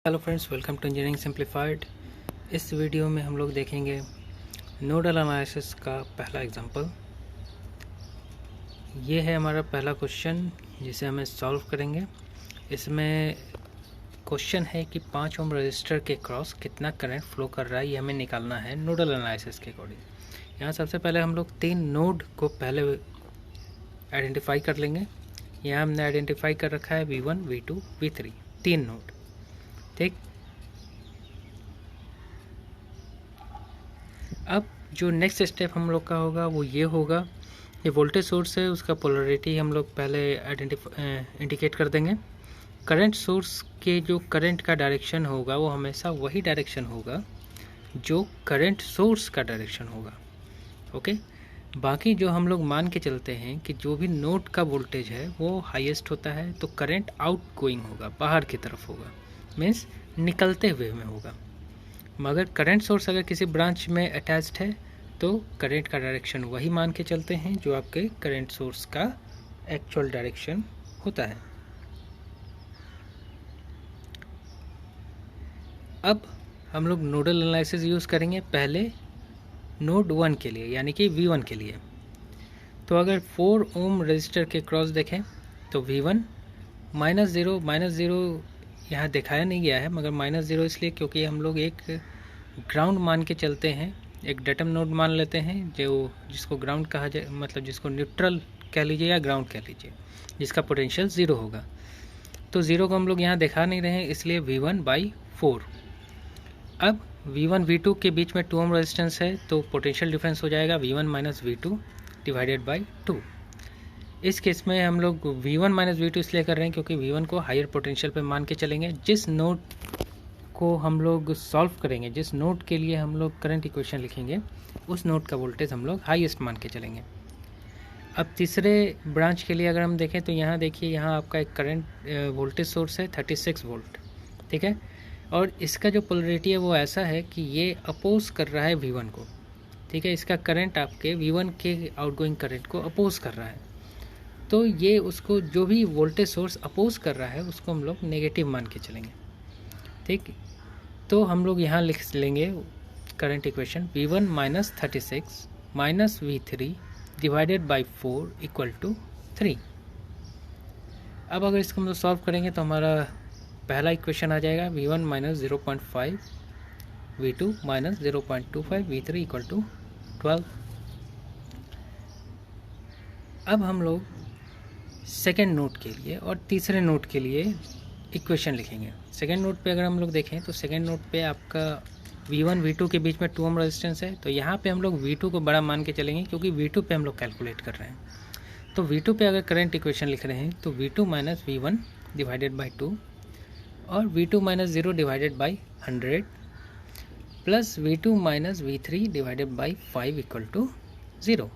Hello friends, welcome to engineering simplified. इस video में हम लोग देखेंगे नोडल एनालिसिस का पहला एग्जांपल। ये है हमारा पहला क्वेश्चन जिसे हमें सॉल्व करेंगे। इसमें क्वेश्चन है कि 5 ओम रजिस्टर के क्रॉस कितना करंट फ्लो कर रहा है, ये हमें निकालना है नोडल एनालिसिस के अकॉर्डिंग। यहाँ सबसे पहले हम लोग 3 नोड को पहले आइडेंटिफाई कर लेंगे। यहाँ हमने आइडेंटिफाई कर रखा है V1, V2, V3, 3 नोड। ठीक, अब जो नेक्स्ट स्टेप हम लोग का होगा वो ये होगा, ये वोल्टेज सोर्स है, उसका पोलरिटी हम लोग पहले इंडिकेट कर देंगे। करंट सोर्स के जो करंट का डायरेक्शन होगा वो हमेशा वही डायरेक्शन होगा जो करंट सोर्स का डायरेक्शन होगा। ओके, बाकी जो हम लोग मान के चलते हैं कि जो भी नोड का वोल्टेज है वो हाईएस्ट होता है तो करंट आउट गोइंग होगा, बाहर की तरफ होगा, मीन्स निकलते हुए में होगा। मगर करंट सोर्स अगर किसी ब्रांच में अटैच्ड है तो करंट का डायरेक्शन वही मान के चलते हैं जो आपके करंट सोर्स का एक्चुअल डायरेक्शन होता है। अब हम लोग नोडल एनालिसिस यूज़ करेंगे पहले नोड 1 के लिए, यानी कि V1 के लिए। तो अगर 4 ओम रजिस्टर के क्रॉस देखें तो V1 -0 यहाँ दिखाया नहीं गया है, मगर -0 इसलिए क्योंकि हम लोग एक ग्राउंड मान के चलते हैं, एक डेटम नोड मान लेते हैं जो जिसको ग्राउंड कहा जाए, मतलब जिसको न्यूट्रल कह लीजिए या ग्राउंड कह लीजिए, जिसका पोटेंशियल 0 होगा। तो 0 को हम लोग यहाँ दिखा नहीं रहे हैं, इसलिए V1/4। अब V1 V2 के बीच में 2 ओम रेजिस्टेंस है तो पोटेंशियल डिफरेंस हो जाएगा V1 - V2 डिवाइडेड बाई 2। इस केस में हम लोग V1 - V2 इसलिए कर रहे हैं क्योंकि V1 को हायर पोटेंशियल पे मान के चलेंगे। जिस नोड को हम लोग सॉल्व करेंगे, जिस नोड के लिए हम लोग करंट इक्वेशन लिखेंगे, उस नोड का वोल्टेज हम लोग हाईएस्ट मान के चलेंगे। अब तीसरे ब्रांच के लिए अगर हम देखें तो यहाँ देखिए, यहाँ आपका एक करंट वोल्टेज सोर्स है 36 वोल्ट, ठीक है, और इसका जो पोलरिटी है वो ऐसा है कि ये अपोज कर रहा है V1 को, ठीक है। इसका करंट आपके V1 के आउटगोइंग करंट को अपोज कर रहा है, तो ये उसको जो भी वोल्टेज सोर्स अपोज कर रहा है उसको हम लोग नेगेटिव मान के चलेंगे। ठीक, तो हम लोग यहाँ लिख लेंगे current equation V1 - 36 - V3 divided by 4 equal to 3। अब अगर इसको हम लोग सॉल्व करेंगे तो हमारा पहला इक्वेशन आ जाएगा V1 - 0.5 V2 - 0.25 V3 equal to 12। अब हम लोग सेकेंड नोड के लिए और तीसरे नोड के लिए इक्वेशन लिखेंगे। सेकेंड नोड पे अगर हम लोग देखें तो सेकेंड नोड पे आपका V1 V2 के बीच में 2 ओम रेजिस्टेंस है, तो यहाँ पे हम लोग V2 को बड़ा मान के चलेंगे क्योंकि V2 पे हम लोग कैलकुलेट कर रहे हैं। तो V2 पे अगर करंट इक्वेशन लिख रहे हैं तो V2 - V1 डिवाइडेड बाई 2 और V2 - 0 divided by 100 plus V2 - V3 divided by 5 equal to 0।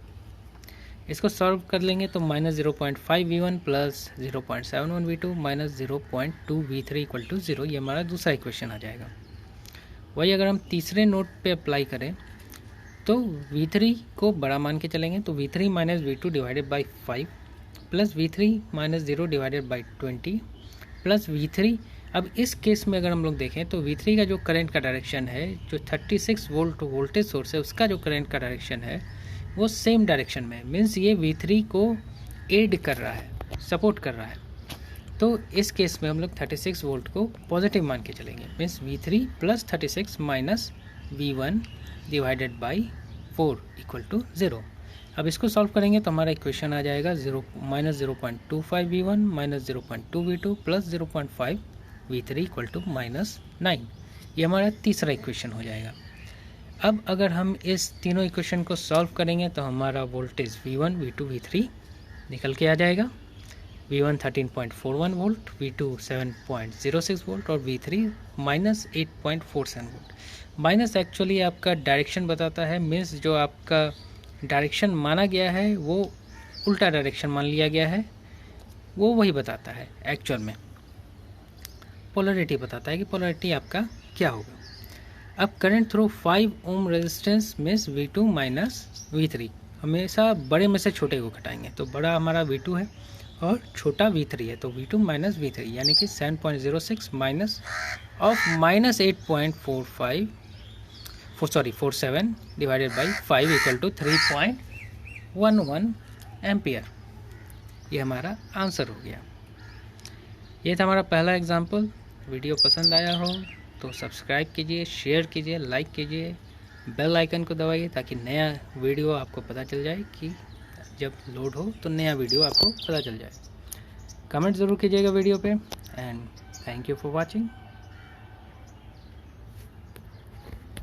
इसको सॉल्व कर लेंगे तो -0.5 V1 plus 0.71 V2 minus 0.2 V3 equal to 0, ये हमारा दूसरा इक्वेशन आ जाएगा। वही अगर हम तीसरे नोड पे अप्लाई करें तो V3 को बड़ा मान के चलेंगे, तो V3 - V2 divided by 5 plus V3 - 0 divided by 20 plus V3। अब इस केस में अगर हम लोग देखें तो V3 का जो करंट का डायरेक्शन है, जो 36 वोल्ट वोल्टेज सोर्स है उसका जो करंट का डायरेक्शन है वो सेम डायरेक्शन में, मीन्स ये V3 को एड कर रहा है, सपोर्ट कर रहा है। तो इस केस में हम लोग 36 वोल्ट को पॉजिटिव मान के चलेंगे, means V3 plus 36 minus V1 divided by 4 equal to 0। अब इसको सॉल्व करेंगे तो हमारा इक्वेशन आ जाएगा -0.25 V1 minus 0.2 V2 plus 0.5 V3 equal to -9। ये हमारा तीसरा इक्वेशन हो जाएगा। अब अगर हम इस तीनों इक्वेशन को सॉल्व करेंगे तो हमारा वोल्टेज V1 V2 V3 निकल के आ जाएगा। V1 13.41 वोल्ट, V2 7.06 वोल्ट और V3 -8.47 वोल्ट। माइनस एक्चुअली आपका डायरेक्शन बताता है, मीन्स जो आपका डायरेक्शन माना गया है वो उल्टा डायरेक्शन मान लिया गया है, वो वही बताता है। एक्चुअल में पोलरिटी बताता है कि पोलरिटी आपका क्या होगा। अब current through 5 ohm resistance means V2 - V3, हमेशा बड़े में से छोटे को घटाएंगे, तो बड़ा हमारा V2 है और छोटा V3 है, तो V2 माइनस V3 यानी कि 7.06 minus of minus 8.47 divided by 5 equal to 3.11 ampere. ये हमारा आंसर हो गया। ये था हमारा पहला एग्जाम्पल। वीडियो पसंद आया हो तो सब्सक्राइब कीजिए, शेयर कीजिए, लाइक कीजिए, बेल आइकन को दबाइए ताकि नया वीडियो आपको पता चल जाए कि जब लोड हो तो नया वीडियो आपको पता चल जाए। कमेंट ज़रूर कीजिएगा वीडियो पे। And thank you for watching.